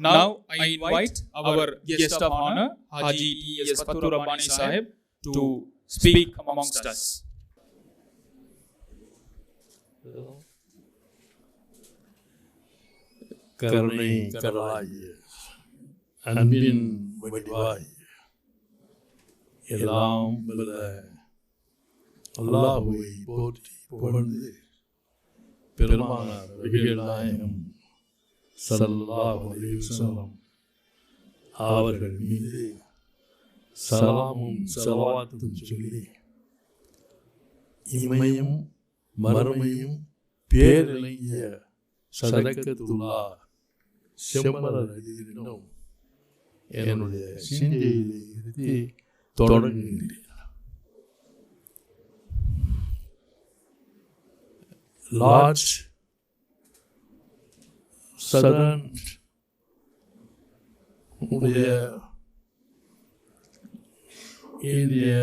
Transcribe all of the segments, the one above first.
Now I invite our guest of honor, Haji T.S. Fattur Rabbani Sahib, to speak amongst us. கருணை கடலாய் அன்பின் வடிவாய் எல்லாம் வல்ல அல்லாஹ்வை போற்றி புகழ்ந்து பெருமானார் நபிகள் நாயகம் ஸல்லல்லாஹு அலைஹி வஸல்லம் அவர்கள் மீது சலாமும் ஸலவாத்தும் சொல்லி இம்மையும் மறுமையும் பேரிழங்கிய சதகத்துல்லா செம்மலர் அடியிலும் என்னுடைய சிந்தையிலே இருந்து தொடங்குகின்றேன். லார்ஜ் சதர்ன் உடைய இந்திய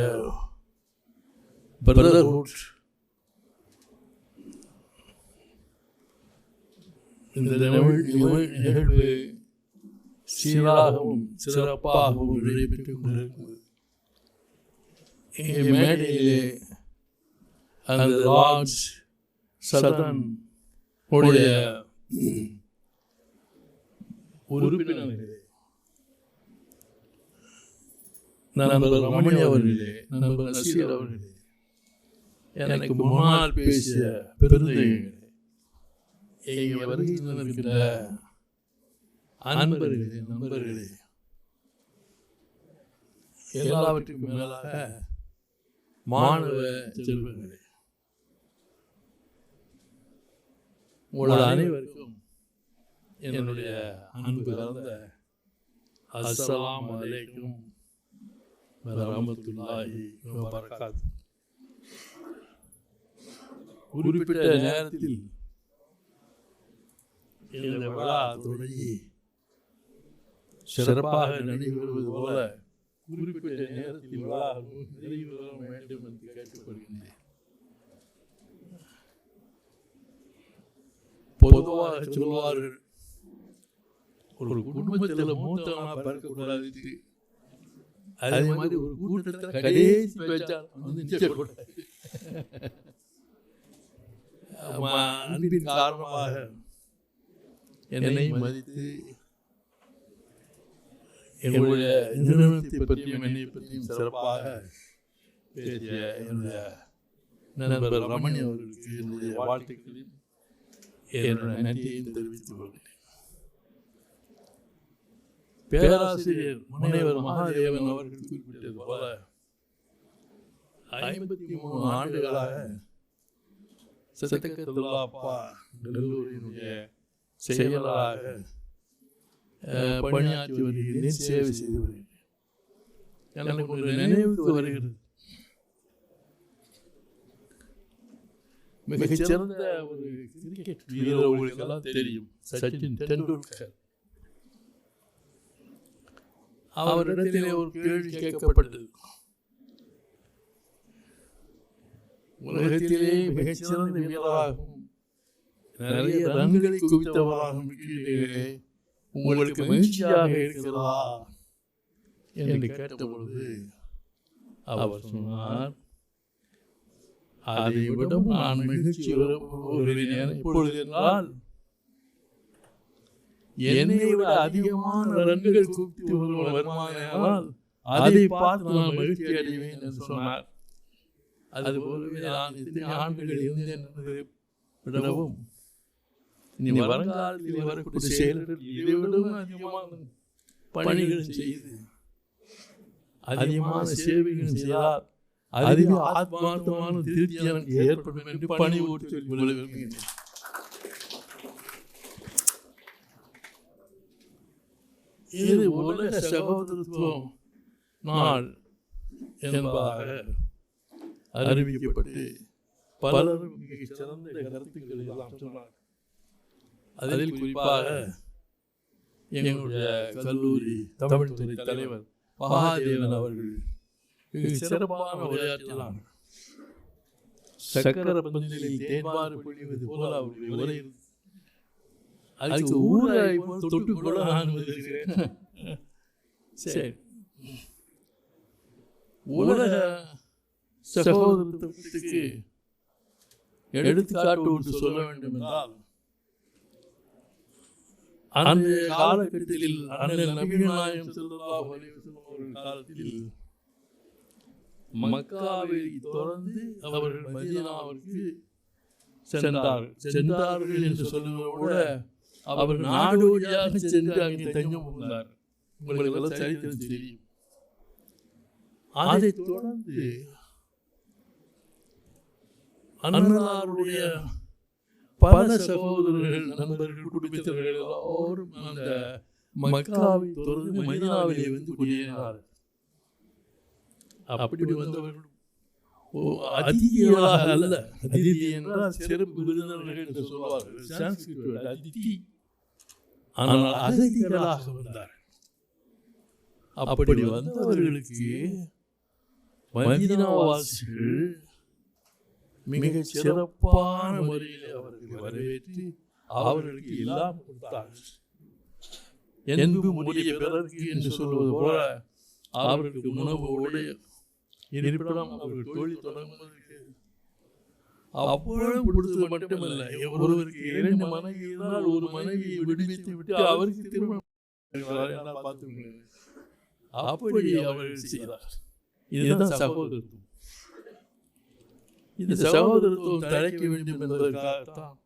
பிரதர்ஹுட் இந்த நிகழ்வு சீராகவும் சிறப்பாகவும் நடைபெற்றுக் கொண்டிருக்கிறது. இங்கே மேடையிலே அந்த லார்ஜ் சதர்ன் உடைய உறுப்பினர்களே, நண்பர் ரமணி அவர்களே, நண்பர் நசீர் அவர்களே, எனக்கு முன்னால் பேசிய பெருந்தகைகளே, இங்கே வருகின்ற அன்பர்களே, நண்பர்களே, எல்லாவற்றுக்கும் மேலாக மாணவ செல்வங்களே, உங்கள் அனைவருக்கும் என்னுடைய அன்பு கலந்த அஸ்ஸலாமு அலைக்கும் வரஹ்மத்துல்லாஹி வபரகாத்துஹு. குறிப்பிட்ட நேரத்தில் இந்த விழா தொடங்கி சிறப்பாக நடைபெறுவது போல குறிப்பிட்ட நேரத்தில் விழா நிறைவு பெற வேண்டும் என்று கேட்டுக்கொள்கின்றேன். பொதுவாக சொல்வார்கள், ஒரு குடும்பத்தில் மூத்தவனா பிறக்கக்கூடாது, அதே மாதிரி ஒரு கூட்டத்தில் கடைசி பேச்சால் நிற்கக்கூடாது. அன்பின் காரணமாக என்னை மதித்து எங்களுடைய நிறுவனத்தை பற்றியும் என்னை பற்றியும் சிறப்பாக பேசிய என்னுடைய நண்பர் ரமணி அவர்களுக்கு என்னுடைய வாழ்த்துக்களையும் என்னுடைய நன்றியையும் தெரிவித்துக் கொள்கிறேன். பேராசிரியர் முனைவர் மகாதேவன் அவர்கள் குறிப்பிட்டது போல 53 ஆண்டுகளாக சதகத்துல்லா அப்பா நல்லூரினுடைய செயலராக பணியாற்றி வருகிறேன், சேவை செய்து வருகிறேன். எனக்கு ஒரு நினைவுக்கு வருகிறது, மிகச்சிறந்த ஒரு கிரிக்கெட் வீரர் உங்களுக்கு எல்லாம் தெரியும், சச்சின் டெண்டுல்கர். அவரிடத்திலே ஒரு கேள்வி கேட்கப்பட்டது, உலகத்திலே மிகச்சிறந்த வீரராகவும் நிறைய ரன்களை குவித்தவராகவும் உங்களுக்கு மகிழ்ச்சியாக இருக்கிறதா என்று கேட்டபொழுது அவர் சொன்னார், அதை விடவும் நான் மகிழ்ச்சி வருவேன் எப்பொழுது என்றால், என்னை விட அதிகமான ரன்கள் குவித்து வருமானால் அதை பார்த்து நான் மகிழ்ச்சி அடைவேன் என்று சொன்னார். அதுபோலவே நான் எத்தனை ஆண்டுகள் இருந்தேன் என்பதை விடவும் இனி வருங்காலத்தில் வரக்கூடிய செயல்கள் இதை விடவும் அதிகமான பணிகள் செய்து அதிகமான சேவைகள் செய்தால் அதிக ஆத்மார்த்தமான திருப்தி எனக்கு ஏற்படும் என்று பணி ஓட்டு சொல்லி விரும்புகிறேன். இது உலக சகோதரத்துவம் நாள் என்பதாக அறிவிக்கப்பட்டு பலரும் மிக சிறந்த கருத்துக்களை எல்லாம் சொன்னார். அதில் குறிப்பாக எங்களுடைய கல்லூரி தமிழ் துறை தலைவர் மகாதேவன் அவர்கள் மிக சிறப்பான உரையாற்றினார். சக்கர பந்திலில் தேன்பாறு பொழிவது போல அவருடைய உரை அதுக்கு ஊராய் தொட்டு கூட நான் இருக்கிறேன். சரி, உலக சகோதரத்துவத்துக்கு எடுத்துக்காட்டு ஒன்று சொல்ல வேண்டும் என்றால், அந்த காலகட்டத்தில் அண்ணல் நபிகள் நாயகம் ஸல்லல்லாஹு அலைஹி வஸல்லம் அவர்கள் காலத்தில் மக்காவை தொடர்ந்து அவர்கள் மதீனாவிற்கு சென்றார்கள் என்று சொல்லுவதை விட அவர் நாடு வழியாக சென்று அங்கே தஞ்சம் புகுந்தார். உங்களுக்கு எல்லாம் சரித்திரம் தெரியும். அதை தொடர்ந்து அண்ணலாருடைய பல சகோதரர்கள், நண்பர்கள், குடும்பத்தினர்கள் எல்லோரும் அந்த மக்காவை தொடர்ந்து மதீனாவிலே வந்து குடியேறினார்கள். அப்படி வந்தவர்கள் அதிதிகளாக அல்ல, அதிதி என்றால் சிறப்பு விருந்தினர்கள் என்று சொல்வார்கள், சான்ஸ்கிரிட் அதிதி. ஆனால் அதிதிகளாக வந்தார்கள். அப்படி வந்தவர்களுக்கு மதீனாவாசிகள் மிக சிறப்பான முறையில் அவர்களை வரவேற்று அவர்களுக்கு எல்லாம் கொடுத்தார்கள். என்பும் உரிய பிறருக்கு என்று சொல்வது போல அவர்களுக்கு உணவோடு இருப்பிடம், அவர்கள் தொழில் தொடங்குவதற்கு அவ்வளவு கொடுத்தது மட்டுமல்ல, ஒருவருக்கு 2 மனைவி இருந்தால் ஒரு மனைவியை விடுவித்து விட்டு அவருக்கு திருமணம் பார்த்து அப்படி அவர்கள் செய்தார். இதுதான் சகோதரத்துவம். இந்த சகோதரத்துவம் தழைக்க வேண்டும் என்பதற்காகத்தான்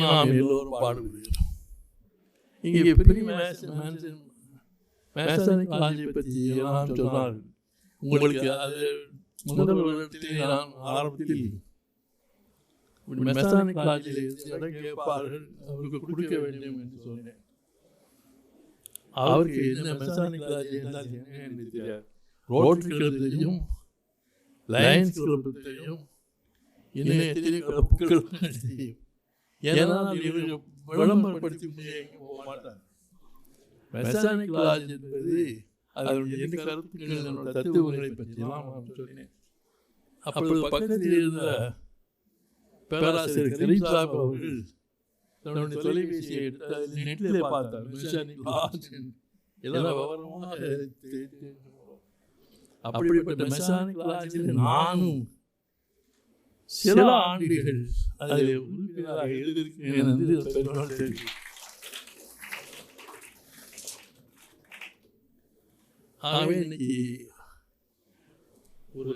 நாம் எல்லோரும் பாடுபடுகிறோம். இங்கே பெரிய மேசானிக் லாட்ஜை பற்றி நாம் சொன்னார்கள். உங்களுக்கு அது முதல் வருடத்திலே நான் ஆரம்பத்தில் மெசானிக் லாட்ஜில் இடம் கேட்பார்கள், அவருக்கு கொடுக்க வேண்டும் என்று சொன்னேன். அவருக்கு என்ன மெசானிக் லாட்ஜ் என்றால் என்ன என்று தெரியாது. ரோட்டரி கிளப் தெரியும், லயன்ஸ் கிளப் தெரியும், இன்னும் எத்தனை கிளப்புகள் தெரியும். ஏனால் இவர்கள் விளம்பரப்படுத்தி போக மாட்டார். மெசானிக் லாட்ஜ் என்பது அதனுடைய எந்த கருத்துக்கள், தத்துவங்களை பற்றியெல்லாம் நான் சொன்னேன். அப்பொழுது பக்கத்தில் இருந்த பேராசிரியர் கரீம் சாஹிப் அவர்கள் தன்னுடைய தொலைபேசியை எடுத்து நெட்டிலே பார்த்தார். மெசானிக் லாட்ஜ் எல்லாம் விவரமாக. அப்படிப்பட்ட மெசானிக் லாட்ஜில் நானும் சில ஆண்டுகள் அதில் உறுப்பினராக எழுதியிருக்கிறேன் என்று பெருமாள் தெரியும். ஆகவே இன்னைக்கு ஒரு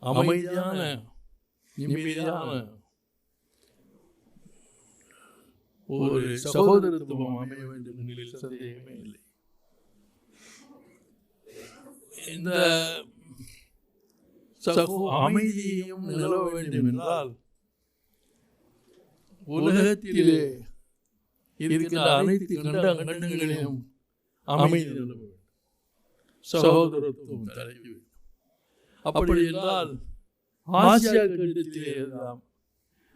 அமைதியான, நிம்மதியான ஒரு சகோதரத்துவம் அமைய வேண்டும் என்பதில் சந்தேகமே இல்லை. இந்த அமைதியையும் நிலவ வேண்டும் என்றால் உலகத்திலே இருக்கின்ற அனைத்து கண்டங்களிலும் அமைதி நிலவ வேண்டும், சகோதரத்துவம் தழைக்க வேண்டும். அப்படி என்றால் ஆசியா கண்டத்திலே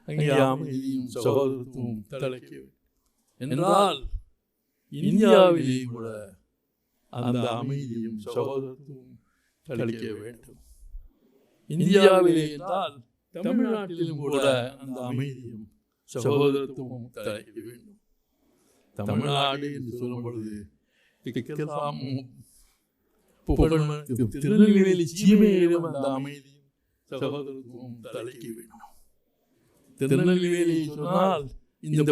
அங்கே அமைதியும் சகோதரத்துவம் தழைக்க வேண்டும் என்றால் இந்தியாவிலே கூட அந்த அமைதியும் சகோதரத்துவம் தழைக்க வேண்டும். இந்தியாவிலே என்றால் தமிழ்நாட்டிலும் கூட அந்த அமைதியும் சகோதரத்துவம் தழைக்க வேண்டும். தமிழ்நாடு என்று சொல்லும் பொழுது திருநெல்வேலி சீமையிலும் அந்த அமைதியும் சகோதரத்துவம் தழைக்க வேண்டும். திருநெல்வேலி சொன்னால் இந்த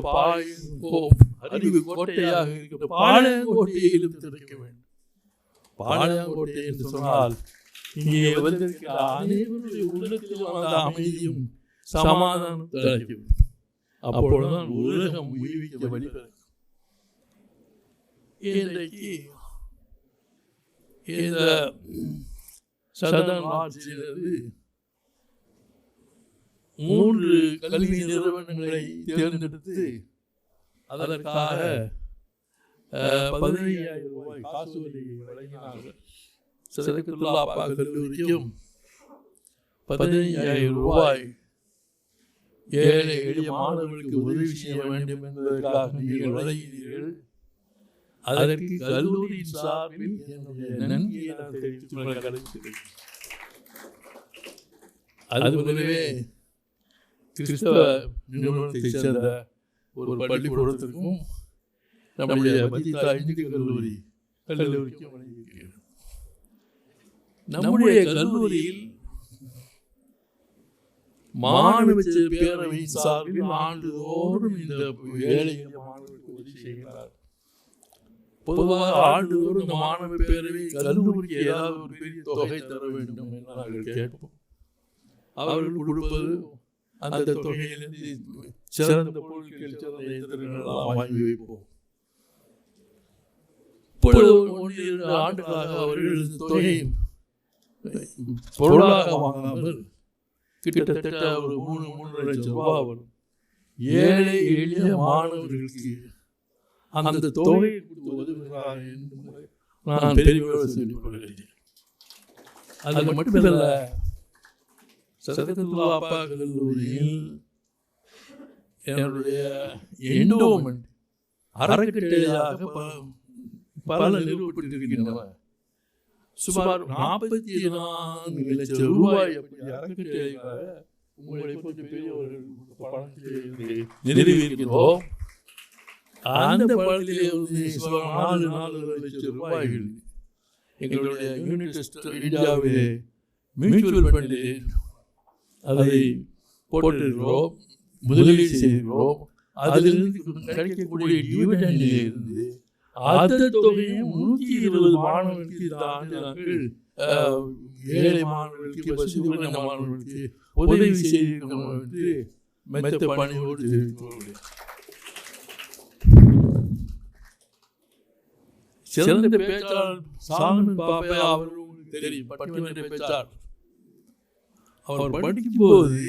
அறிவு கோட்டையாக இருக்கிற பாளையங்கோட்டையிலும் திறக்க வேண்டும். பாளையங்கோட்டை என்று சொன்னால் இங்கே வந்திருக்கிற அனைவருடைய உள்ளத்திலும் அந்த அமைதியும் சமாதானம் தழைக்க வேண்டும். அப்பொழுதுதான் உலகம் உயிர்விக்க வழிபெறும். இன்றைக்கு இந்த சதன் ஆட்சியிலிருந்து 3 கல்வி நிறுவனங்களை தேர்ந்தெடுத்து அதற்காக 15,000 ரூபாய் காசு வழங்கினார்கள். சதகத்துல்லா கல்லூரிக்கும் 15,000 ரூபாய் ஏழை எளிய மாணவர்களுக்கு உதவி செய்ய வேண்டும் என்பதற்காக நீங்கள் வழங்கினீர்கள். அதற்கு கல்லூரியின் சார்பில் என்னுடைய நன்றியை நான் தெரிவித்துக் கொள்கிறேன். அதுபோலவே கிறிஸ்தவ நிறுவனத்தை சேர்ந்த ஒரு பள்ளிக்கூடத்திற்கும் நம்முடைய மதிதா இந்து கல்லூரிக்கும் வழங்கியிருக்கிறது. நம்முடைய கல்லூரியில் மாணவ பேரவை சார்பில் ஆண்டுதோறும் இந்த ஏழை மாணவர்களுக்கு உதவி செய்கிறார். பொதுவாக ஆண்டுதோறும் இந்த மாணவ பேரவை கல்லூரிக்கு ஏதாவது ஒரு பெரிய தொகை தர வேண்டும் என்று நாங்கள் கேட்போம். அவர்கள் கொடுப்பது அந்த தொகையிலிருந்து சிறந்த பொருட்கள், சிறந்த இயந்திரங்கள் வாங்கி வைப்போம். இப்பொழுது 1-2 ஆண்டுகளாக அவர்கள் இந்த தொகையை பொருளாக வாங்காமல் கிட்டத்தட்ட ஒரு 3 லட்சம் ரூபாய் வரும். ஏழை எளிய மாணவர்களுக்கு அந்த தொகையை கொடுத்து உதவுகிறார் என்று நான் பெரியவர்கள் சொல்லிக் கொள்கிறேன். அது மட்டுமல்ல, சதகத்துல்லா அப்பா கல்லூரியில் என்னுடைய எண்டோமெண்ட் அறக்கட்டளையாக பல நிறுவப்பட்டிருக்கின்றன. சுமார் 44 லட்சம் ரூபாய் அப்படி அறக்கட்டளையாக உங்களை போன்ற பெரியவர்கள் பணத்தை நிறுவியிருக்கிறோம். அந்த பணத்திலே 4 லட்சம் ரூபாய்கள் எங்களுடைய யூனிட் இந்தியாவிலே மியூச்சுவல் ஃபண்டில் அதை போட்டிருக்கிறோம், முதலீடு செய்கிறோம். அதிலிருந்து கிடைக்கக்கூடிய டிவிடெண்டில் இருந்து அந்த தொகையும் 120 மாணவர்களுக்கு இந்த ஆண்டு நாங்கள் ஏழை மாணவர்களுக்கு, வசதி குறைந்த மாணவர்களுக்கு உதவி செய்திருக்கிறோம் என்று மெத்த பணியோடு தெரிவித்துள்ளேன். சிறந்த பேச்சாளர் சாலமன் பாப்பா அவர்கள் உங்களுக்கு தெரியும், பட்டிமன்ற பேச்சாளர். அவர் படிக்கும்போது,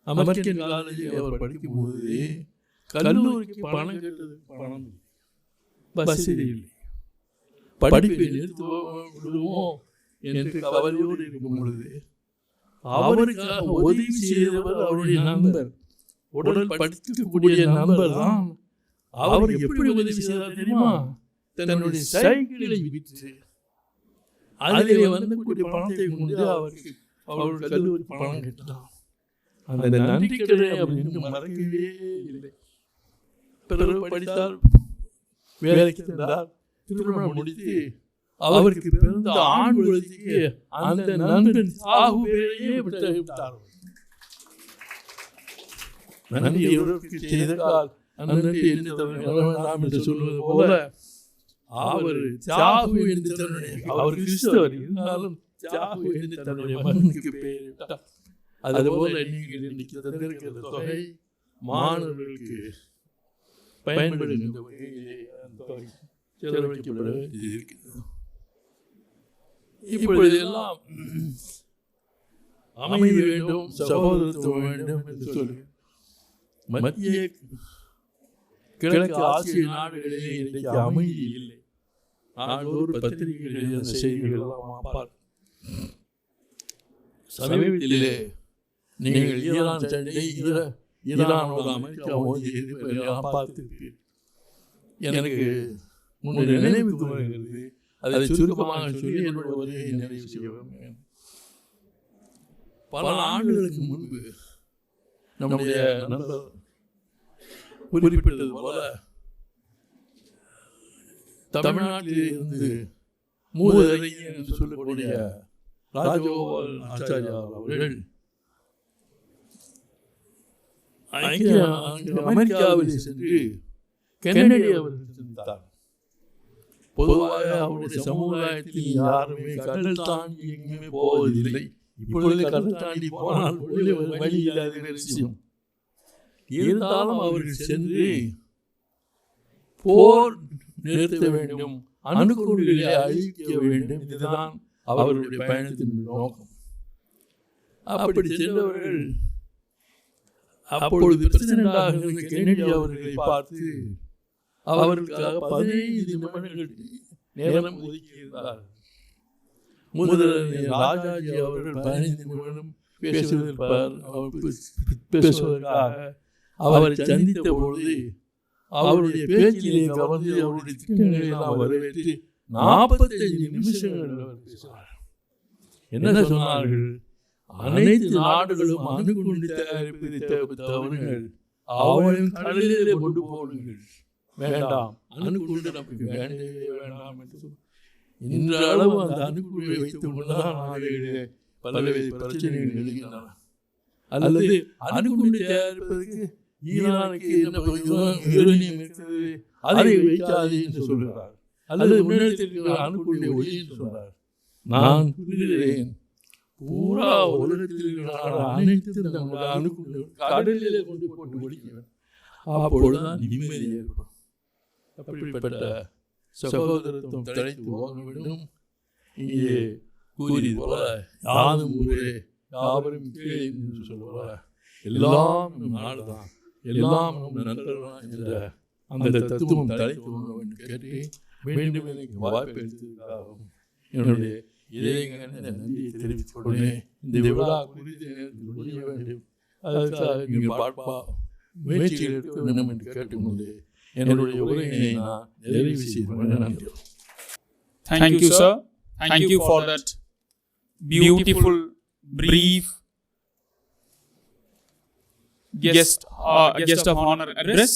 அமெரிக்கன் காலேஜில் அவர் படிக்கும்போது கல்லூரிக்கு பணம் கேட்டதுக்கு பணம் வசதி இல்லை. படிப்பை நிறுத்தி விடுவோம் என்று கவலையோடு இருக்கும் பொழுது அவருக்காக உதவி செய்தவர் அவருடைய நண்பர், உடல் படிக்கக்கூடிய நண்பர் தான். அவர் எப்படி உதவி செய்தார் தெரியுமா? தன்னுடைய சைக்கிளை விற்று அதிலே வந்து பணத்தை கொண்டு அவருக்கு அவருடைய கல்லூரி பணம் கேட்டார். அந்த நன்றி கடனை அவர் இன்னும் மறக்கவே இல்லை. பிறகு படித்தார், வேலைக்கு சென்றார், திருமணம் முடித்து அவருக்கு பிறந்த ஆண் குழந்தைக்கு அந்த நண்பன் சாகு பேரையே விட்டார். நன்றி இவருக்கு செய்தால் நன்றி என்று நாம் என்று சொல்வது போல அவர் தியாகு என்று தன்னுடைய, அவர் கிறிஸ்தவர் இருந்தாலும் தியாகு என்று தன்னுடைய மகனுக்கு பெயரிட்டார். அதுபோல நீங்கள் இன்னைக்கு தந்திருக்கிற தொகை மாணவர்களுக்கு பயன்படுகின்ற வகையிலே தொகை செலவழிக்கப்பட வேண்டியிருக்கிறது. இப்பொழுது எல்லாம் அமைதி வேண்டும், சகோதரத்துவம் வேண்டும் என்று சொல்லி மத்திய கிழக்கு ஆசிய நாடுகளிலே இன்றைக்கு அமைதி இல்லை. நாடோறு பத்திரிகைகளில் அந்த செய்திகள் எல்லாம் சமீபத்திலே நீங்கள் ஈரான் சண்டை, ஈரானோடு அமெரிக்கா மோதியது பார்த்திருப்பீர்கள். எனக்கு முன்னே நினைவுக்கு வருகிறது, அதை சுருக்கமாக சொல்லி என்னுடைய உரையை நிறைவு செய்வேன். பல ஆண்டுகளுக்கு முன்பு நம்முடைய நண்பர் குறிப்பிட்டது போல தமிழ்நாட்டில் இருந்து மூதறிஞர் என்று சொல்லக்கூடிய ராஜகோபால் ஆச்சாரியா அவர்கள் அமெரிக்காவில் சென்று கென்னடி அவர்கள் சந்தித்தார். பொதுவாக அவருடைய சமுதாயத்தில் யாருமே கடல் தாண்டி எங்குமே போவதில்லை. இப்பொழுது கடல் தாண்டி போனால் வழி இல்லாத விஷயம். இருந்தாலும் அவர்கள் சென்று போர் நிறுத்த வேண்டும், அணுகுண்டுகளை அழிக்க வேண்டும், இதுதான் அவருடைய பயணத்தின் நோக்கம். அப்படி சென்றவர்கள் அப்பொழுது பிரசிடண்டாக இருந்த கென்னடி அவர்களை பார்த்து அவர்களுக்காக 15 நிமிடங்கள் நேரம் ஒதுக்கியிருந்தார். முதலில் ராஜாஜி அவர்கள் 15 நிமிடம் பேசுவதற்காக அவரை சந்தித்த பொழுது அவருடைய பேச்சிலே கவர்ந்து அவருடைய திட்டங்களை எல்லாம் வரவேற்று 45 நிமிஷங்கள் பேசினார். என்ன சொன்னார்கள்? அனைத்து நாடுகளும் அணுகுண்டு தயாரிப்பதை தவறுங்கள், அவளையும் கடலிலே கொண்டு போடுங்கள். வேண்டாம், அணுகுண்டு நமக்கு வேண்டவே வேண்டாம் என்று இன்றளவு அந்த அணுகுண்டை வைத்துக் கொண்டுதான் நாடுகளிலே பல்வேறு பிரச்சனைகள் எழுகின்றன. அல்லது அணுகுண்டு தயாரிப்பதற்கு ஈரானுக்கு என்ன யுரேனியம் இருக்கிறது, அதை வைக்காது என்று சொல்கிறார். அல்லது முன்னெடுத்திருக்கிற அணுகுண்டை ஒளி என்று சொல்றார். நான் புரிகிறேன், பூரா உலகத்தில் அனைத்து அணுகுண்டு கடலிலே கொண்டு போட்டு ஒழிக்கிறேன். அப்பொழுதுதான் நிம்மதி ஏற்படும். அப்படிப்பட்ட சகோதரத்துவம் தழைத்து போக வேண்டும். இங்கே கூறியது போல யாதும் ஊரே யாவரும் கேளு என்று சொல்லுவார். எல்லாம் நம் நாடுதான், எல்லாம் நம் நண்பர்களான் என்ற அந்த தத்துவம் தழைத்து போக வேண்டும் கேட்டு மீண்டும் எனக்கு வாய்ப்பு எடுத்ததுக்காகவும் என்னுடைய இதயங்களின் நன்றியை தெரிவித்துக் கொள்வேன். இந்த விழா குறித்து முடிய வேண்டும், அதற்காக நீங்கள் பார்ப்பா முயற்சிகள் எடுக்க வேண்டும் என்று கேட்டுக்கொண்டு என்னுடைய உரையினை நான் நிறைவு செய்து நன்றி. Thank you, sir. Thank you for that beautiful, brief guest of honor address.